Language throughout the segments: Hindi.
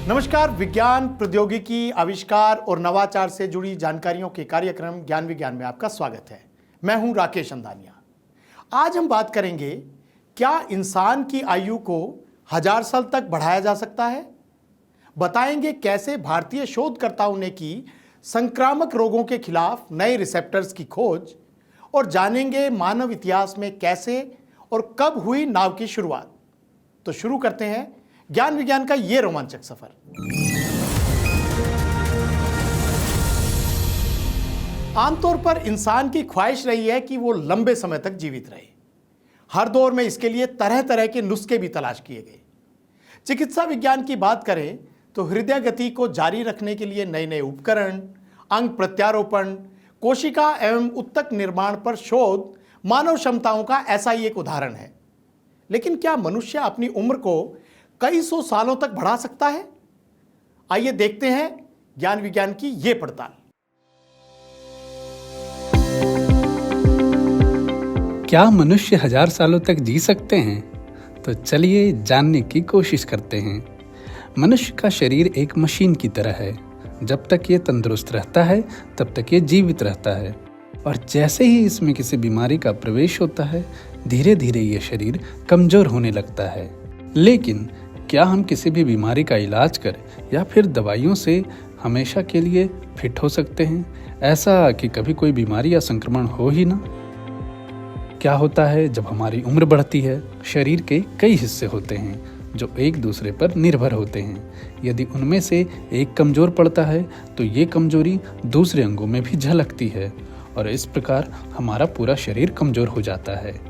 नमस्कार। विज्ञान, प्रौद्योगिकी, आविष्कार और नवाचार से जुड़ी जानकारियों के कार्यक्रम ज्ञान विज्ञान में आपका स्वागत है। मैं हूं राकेश अंधानिया। आज हम बात करेंगे, क्या इंसान की आयु को 1000 साल तक बढ़ाया जा सकता है। बताएंगे कैसे भारतीय शोधकर्ताओं ने की संक्रामक रोगों के खिलाफ नए रिसेप्टर्स की खोज, और जानेंगे मानव इतिहास में कैसे और कब हुई नाव की शुरुआत। तो शुरू करते हैं ज्ञान विज्ञान का ये रोमांचक सफर। आमतौर पर इंसान की ख्वाहिश रही है कि वो लंबे समय तक जीवित रहे। हर दौर में इसके लिए तरह तरह के नुस्खे भी तलाश किए गए। चिकित्सा विज्ञान की बात करें तो हृदय गति को जारी रखने के लिए नए नए उपकरण, अंग प्रत्यारोपण, कोशिका एवं उत्तक निर्माण पर शोध मानव क्षमताओं का ऐसा ही एक उदाहरण है। लेकिन क्या मनुष्य अपनी उम्र को कई सौ सालों तक बढ़ा सकता है? आइए देखते हैं ज्ञान विज्ञान की ये पड़ताल। क्या मनुष्य 1000 सालों तक जी सकते हैं? तो चलिए जानने की कोशिश करते हैं। मनुष्य का शरीर एक मशीन की तरह है। जब तक ये तंदुरुस्त रहता है तब तक ये जीवित रहता है, और जैसे ही इसमें किसी बीमारी का प्रवेश होता है, धीरे धीरे ये शरीर कमजोर होने लगता है। लेकिन क्या हम किसी भी बीमारी का इलाज कर या फिर दवाइयों से हमेशा के लिए फिट हो सकते हैं, ऐसा कि कभी कोई बीमारी या संक्रमण हो ही ना? क्या होता है जब हमारी उम्र बढ़ती है? शरीर के कई हिस्से होते हैं जो एक दूसरे पर निर्भर होते हैं। यदि उनमें से एक कमजोर पड़ता है तो ये कमजोरी दूसरे अंगों में भी झलकती है, और इस प्रकार हमारा पूरा शरीर कमजोर हो जाता है।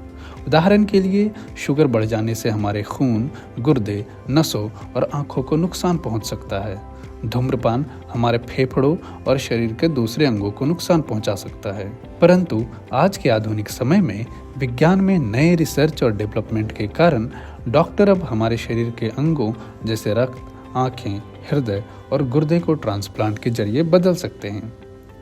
उदाहरण के लिए, शुगर बढ़ जाने से हमारे खून, गुर्दे, नसों और आंखों को नुकसान पहुंच सकता है। धूम्रपान हमारे फेफड़ों और शरीर के दूसरे अंगों को नुकसान पहुंचा सकता है। परंतु आज के आधुनिक समय में विज्ञान में नए रिसर्च और डेवलपमेंट के कारण डॉक्टर अब हमारे शरीर के अंगों जैसे रक्त, आंखें, हृदय और गुर्दे को ट्रांसप्लांट के जरिए बदल सकते हैं।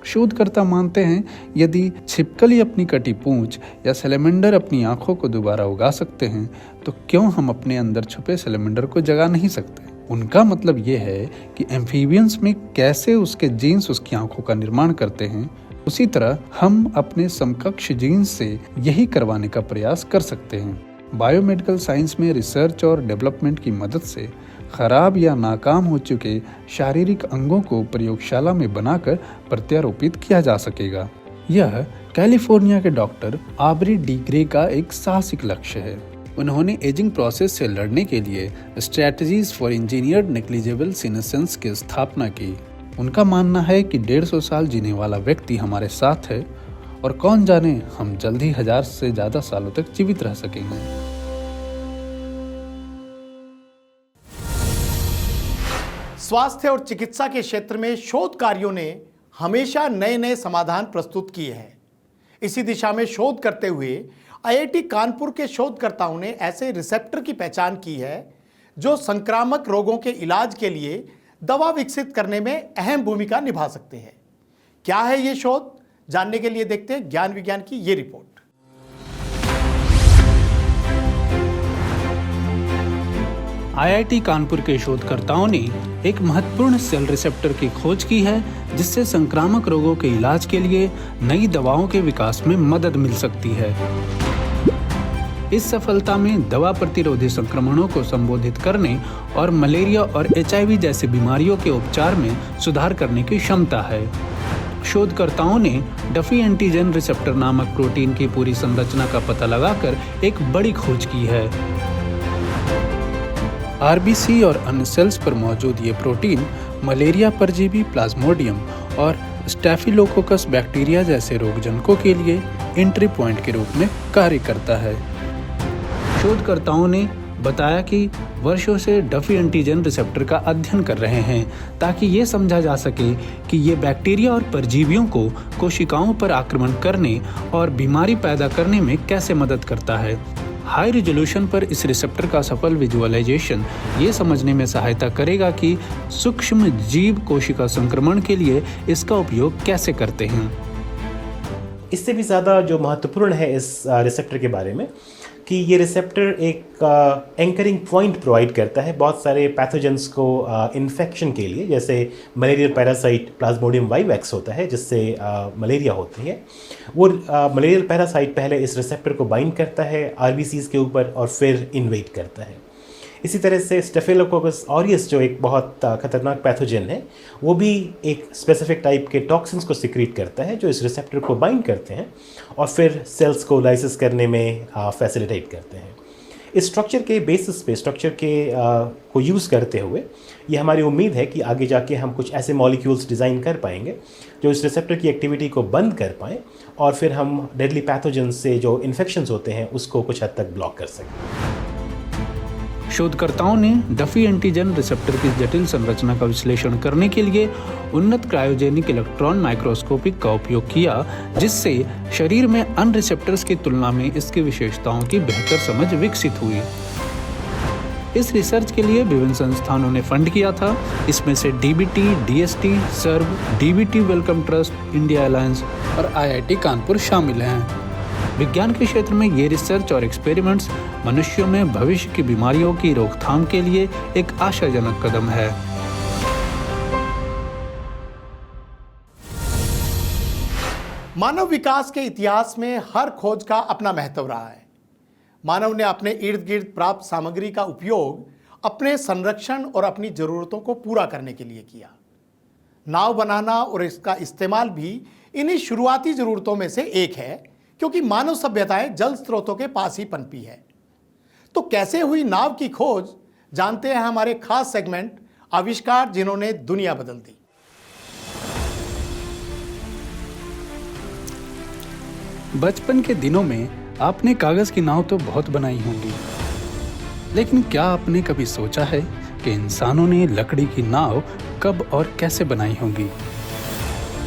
शोधकर्ता मानते हैं, यदि छिपकली अपनी कटी पूंछ या सैलेमेंडर अपनी आंखों को दोबारा उगा सकते हैं, तो क्यों हम अपने अंदर छुपे सैलेमेंडर को जगा नहीं सकते? उनका मतलब ये है कि एम्फीबियंस में कैसे उसके जीन्स उसकी आंखों का निर्माण करते हैं, उसी तरह हम अपने समकक्ष जीन्स से यही करवाने का प्रयास कर सकते हैं। बायोमेडिकल साइंस में रिसर्च और डेवलपमेंट की मदद से खराब या नाकाम हो चुके शारीरिक अंगों को प्रयोगशाला में बनाकर प्रत्यारोपित किया जा सकेगा। यह कैलिफोर्निया के डॉक्टर आब्री डी ग्रे का एक साहसिक लक्ष्य है। उन्होंने एजिंग प्रोसेस से लड़ने के लिए strategies for engineered negligible senescence की स्थापना की। उनका मानना है कि 150 साल जीने वाला व्यक्ति हमारे साथ है, और कौन जाने हम जल्द ही 1000 से ज्यादा सालों तक जीवित रह सकेंगे। स्वास्थ्य और चिकित्सा के क्षेत्र में शोध कार्यों ने हमेशा नए नए समाधान प्रस्तुत किए हैं। इसी दिशा में शोध करते हुए आईआईटी कानपुर के शोधकर्ताओं ने ऐसे रिसेप्टर की पहचान की है जो संक्रामक रोगों के इलाज के लिए दवा विकसित करने में अहम भूमिका निभा सकते हैं। क्या है ये शोध? जानने के लिए देखते हैं ज्ञान विज्ञान की ये रिपोर्ट। आईआईटी कानपुर के शोधकर्ताओं ने एक महत्वपूर्ण सेल रिसेप्टर की खोज की है, जिससे संक्रामक रोगों के इलाज के लिए नई दवाओं के विकास में मदद मिल सकती है। इस सफलता में दवा प्रतिरोधी संक्रमणों को संबोधित करने और मलेरिया और एचआईवी जैसी बीमारियों के उपचार में सुधार करने की क्षमता है। शोधकर्ताओं ने डफी एंटीजन रिसेप्टर नामक प्रोटीन की पूरी संरचना का पता लगाकर एक बड़ी खोज की है। आरबीसी और अन्य सेल्स पर मौजूद ये प्रोटीन मलेरिया परजीवी प्लाज्मोडियम और स्टैफिलोकोकस बैक्टीरिया जैसे रोगजनकों के लिए एंट्री पॉइंट के रूप में कार्य करता है। शोधकर्ताओं ने बताया कि वर्षों से डफी एंटीजन रिसेप्टर का अध्ययन कर रहे हैं, ताकि ये समझा जा सके कि ये बैक्टीरिया और परजीवियों को कोशिकाओं पर आक्रमण करने और बीमारी पैदा करने में कैसे मदद करता है। हाई रिजोल्यूशन पर इस रिसेप्टर का सफल विजुअलाइजेशन ये समझने में सहायता करेगा कि सूक्ष्म जीव कोशिका संक्रमण के लिए इसका उपयोग कैसे करते हैं। इससे भी ज़्यादा जो महत्वपूर्ण है इस रिसेप्टर के बारे में कि ये रिसेप्टर एक एंकरिंग पॉइंट प्रोवाइड करता है बहुत सारे पैथोजेंस को इन्फेक्शन के लिए, जैसे मलेरियल पैरासाइट प्लाज्मोडियम वाइवैक्स होता है जिससे मलेरिया होती है। वो मलेरियल पैरासाइट पहले इस रिसेप्टर को बाइंड करता है आरबीसीज के ऊपर और फिर इन्वेड करता है। इसी तरह से स्टेफिलोकोकस ऑरियस जो एक बहुत खतरनाक पैथोजन है, वो भी एक स्पेसिफिक टाइप के टॉक्सिन्स को सिक्रीट करता है जो इस रिसेप्टर को बाइंड करते हैं और फिर सेल्स को लाइसिस करने में फैसिलिटेट करते हैं। इस स्ट्रक्चर के बेसिस पे स्ट्रक्चर के को यूज़ करते हुए ये हमारी उम्मीद है कि आगे जाके हम कुछ ऐसे मॉलिक्यूल्स डिज़ाइन कर पाएंगे जो इस रिसेप्टर की एक्टिविटी को बंद कर पाएँ और फिर हम डेडली पैथोजन से जो इन्फेक्शंस होते हैं उसको कुछ हद तक ब्लॉक कर सकें। शोधकर्ताओं ने डफी एंटीजन रिसेप्टर की जटिल संरचना का विश्लेषण करने के लिए उन्नत क्रायोजेनिक इलेक्ट्रॉन माइक्रोस्कोपिक का उपयोग किया, जिससे शरीर में अन्य रिसेप्टर्स की तुलना में इसकी विशेषताओं की बेहतर समझ विकसित हुई। इस रिसर्च के लिए विभिन्न संस्थानों ने फंड किया था। इसमें से DBT, DST, SERB, DBT Wellcome Trust, India Alliance और आईआईटी कानपुर शामिल हैं। विज्ञान के क्षेत्र में ये रिसर्च और एक्सपेरिमेंट्स मनुष्यों में भविष्य की बीमारियों की रोकथाम के लिए एक आशाजनक कदम है। मानव विकास के इतिहास में हर खोज का अपना महत्व रहा है। मानव ने अपने इर्द गिर्द प्राप्त सामग्री का उपयोग अपने संरक्षण और अपनी जरूरतों को पूरा करने के लिए किया। नाव बनाना और इसका इस्तेमाल भी इन्हीं शुरुआती जरूरतों में से एक है, क्योंकि मानव सभ्यताएं जल स्रोतों के पास ही पनपी है। तो कैसे हुई नाव की खोज, जानते हैं हमारे खास सेगमेंट आविष्कार जिन्होंने दुनिया बदल दी। बचपन के दिनों में आपने कागज की नाव तो बहुत बनाई होंगी, लेकिन क्या आपने कभी सोचा है कि इंसानों ने लकड़ी की नाव कब और कैसे बनाई होंगी?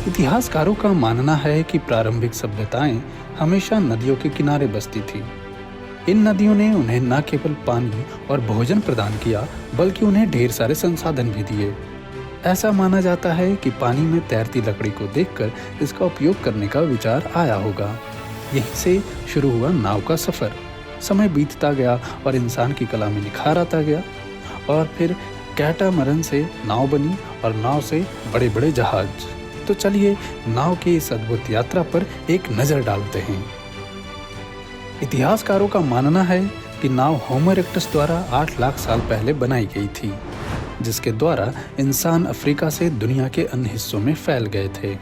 इतिहासकारों का मानना है कि प्रारंभिक सभ्यताएं हमेशा नदियों के किनारे बसती थी। इन नदियों ने उन्हें न केवल पानी और भोजन प्रदान किया, बल्कि उन्हें ढेर सारे संसाधन भी दिए। ऐसा माना जाता है कि पानी में तैरती लकड़ी को देखकर इसका उपयोग करने का विचार आया होगा। यहीं से शुरू हुआ नाव का सफर। समय बीतता गया और इंसान की कला में निखार आता गया, और फिर कैटामरन से नाव बनी और नाव से बड़े बड़े जहाज। तो चलिए नाव की इस अद्भुत यात्रा पर एक नजर डालते हैं। इतिहासकारों का मानना है कि नाव होमो इरेक्टस द्वारा 8 लाख साल पहले बनाई गई थी, जिसके द्वारा इंसान अफ्रीका से दुनिया के अन्य हिस्सों में फैल गए थे।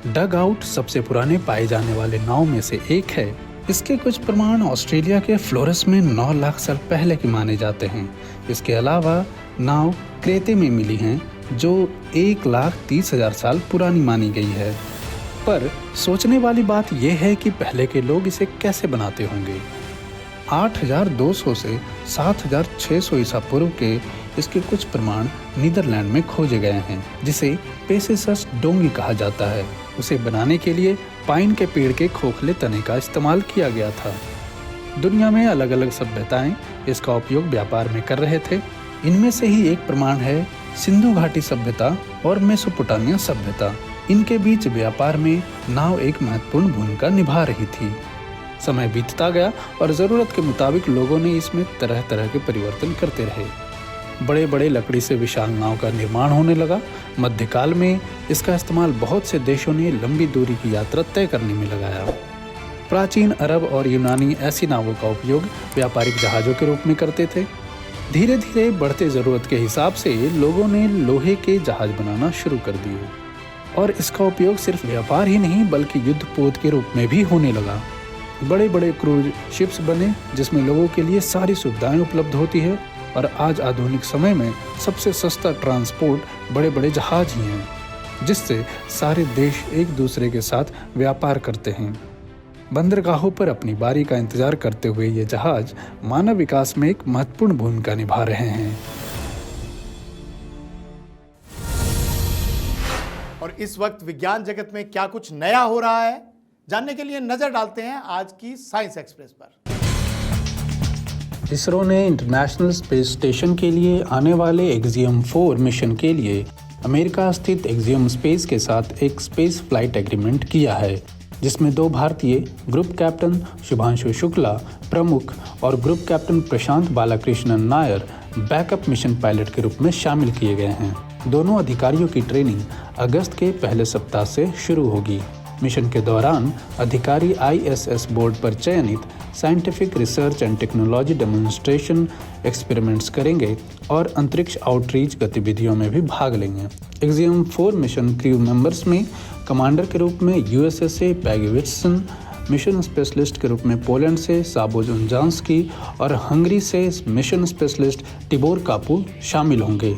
डग आउट सबसे पुराने पाए जाने वाले नाव में से एक है। इसके कुछ प्रमाण ऑस्ट्रेलिया के फ्लोरेस में 9 लाख साल पहले के माने जाते हैं। इसके अलावा नाव क्रेते में मिली हैं, जो 1,30,000 साल पुरानी मानी गई है। पर सोचने वाली बात यह है कि पहले के लोग इसे कैसे बनाते होंगे। 8,200 से 7,600 ईसा पूर्व के इसके कुछ प्रमाण नीदरलैंड में खोजे गए हैं, जिसे पेसेसस डोंगी कहा जाता है। उसे बनाने के लिए पाइन के पेड़ के खोखले तने का इस्तेमाल किया गया था। दुनिया में अलग अलग सभ्यताएं इसका उपयोग व्यापार में कर रहे थे। इनमें से ही एक प्रमाण है सिंधु घाटी सभ्यता और मेसोपोटामिया सभ्यता। इनके बीच व्यापार में नाव एक महत्वपूर्ण भूमिका निभा रही थी। समय बीतता गया और ज़रूरत के मुताबिक लोगों ने इसमें तरह तरह के परिवर्तन करते रहे। बड़े बड़े लकड़ी से विशाल नाव का निर्माण होने लगा। मध्यकाल में इसका इस्तेमाल बहुत से देशों ने लंबी दूरी की यात्रा तय करने में लगाया। प्राचीन अरब और यूनानी ऐसी नावों का उपयोग व्यापारिक जहाज़ों के रूप में करते थे। धीरे धीरे बढ़ते ज़रूरत के हिसाब से लोगों ने लोहे के जहाज बनाना शुरू कर दिए, और इसका उपयोग सिर्फ व्यापार ही नहीं बल्कि युद्धपोत के रूप में भी होने लगा। बड़े बड़े क्रूज शिप्स बने जिसमें लोगों के लिए सारी सुविधाएं उपलब्ध होती है, और आज आधुनिक समय में सबसे सस्ता ट्रांसपोर्ट बड़े बड़े जहाज ही हैं, जिससे सारे देश एक दूसरे के साथ व्यापार करते हैं। बंदरगाहों पर अपनी बारी का इंतजार करते हुए ये जहाज मानव विकास में एक महत्वपूर्ण भूमिका निभा रहे हैं। और इस वक्त विज्ञान जगत में क्या कुछ नया हो रहा है, जानने के लिए नजर डालते हैं आज की साइंस एक्सप्रेस पर। इसरो ने इंटरनेशनल स्पेस स्टेशन के लिए आने वाले एक्सियम 4 मिशन के लिए अमेरिका स्थित एक्सियम स्पेस के साथ एक स्पेस फ्लाइट एग्रीमेंट किया है। जिसमें 2 भारतीय ग्रुप कैप्टन शुभांशु शुक्ला प्रमुख और group captain Prashant Balakrishnan Nair backup mission pilot के रूप में शामिल किए गए हैं। दोनों अधिकारियों की ट्रेनिंग अगस्त के पहले सप्ताह से शुरू होगी। मिशन के दौरान अधिकारी ISS बोर्ड पर चयनित scientific research and technology demonstration experiments करेंगे और अंतरिक्ष आउटरीच गतिविधियों में भी भाग लेंगे। एक्सियम 4 मिशन क्रू मेंबर्स में कमांडर के रूप में USSA पैगी विट्सन, मिशन स्पेशलिस्ट के रूप में पोलैंड से साबो जुंजांस्की और हंगरी से मिशन स्पेशलिस्ट टिबोर कापू शामिल होंगे।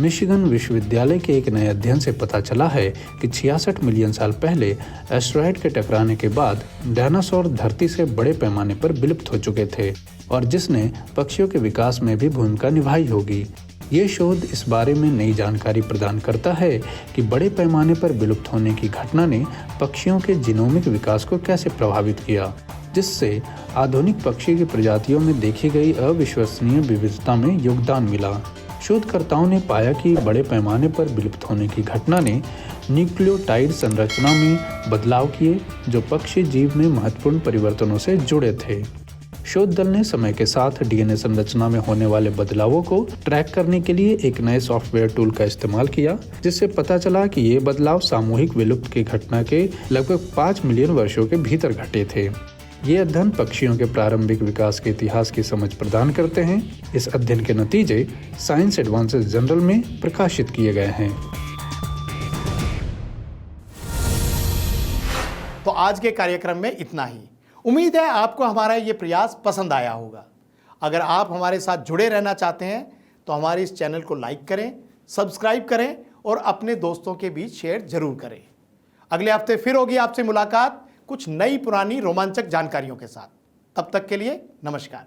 मिशिगन विश्वविद्यालय के एक नए अध्ययन से पता चला है कि 66 मिलियन साल पहले एस्टेरॉयड के टकराने के बाद डायनासोर धरती से बड़े पैमाने पर विलुप्त हो चुके थे और जिसने पक्षियों के विकास में भी भूमिका निभाई होगी। ये शोध इस बारे में नई जानकारी प्रदान करता है कि बड़े पैमाने पर विलुप्त होने की घटना ने पक्षियों के जीनोमिक विकास को कैसे प्रभावित किया, जिससे आधुनिक पक्षी की प्रजातियों में देखी गई अविश्वसनीय विविधता में योगदान मिला। शोधकर्ताओं ने पाया कि बड़े पैमाने पर विलुप्त होने की घटना ने न्यूक्लियोटाइड संरचना में बदलाव किए जो पक्षी जीव में महत्वपूर्ण परिवर्तनों से जुड़े थे। शोध दल ने समय के साथ DNA संरचना में होने वाले बदलावों को ट्रैक करने के लिए एक नए सॉफ्टवेयर टूल का इस्तेमाल किया, जिससे पता चला कि ये बदलाव सामूहिक विलुप्त की घटना के लगभग 5 मिलियन वर्षों के भीतर घटे थे। ये अध्ययन पक्षियों के प्रारंभिक विकास के इतिहास की समझ प्रदान करते हैं। इस अध्ययन के नतीजे साइंस एडवांसेस जर्नल में प्रकाशित किए गए हैं। तो आज के कार्यक्रम में इतना ही। उम्मीद है आपको हमारा ये प्रयास पसंद आया होगा। अगर आप हमारे साथ जुड़े रहना चाहते हैं तो हमारे इस चैनल को लाइक करें, सब्सक्राइब करें और अपने दोस्तों के बीच शेयर जरूर करें। अगले हफ्ते फिर होगी आपसे मुलाकात कुछ नई पुरानी रोमांचक जानकारियों के साथ। तब तक के लिए नमस्कार।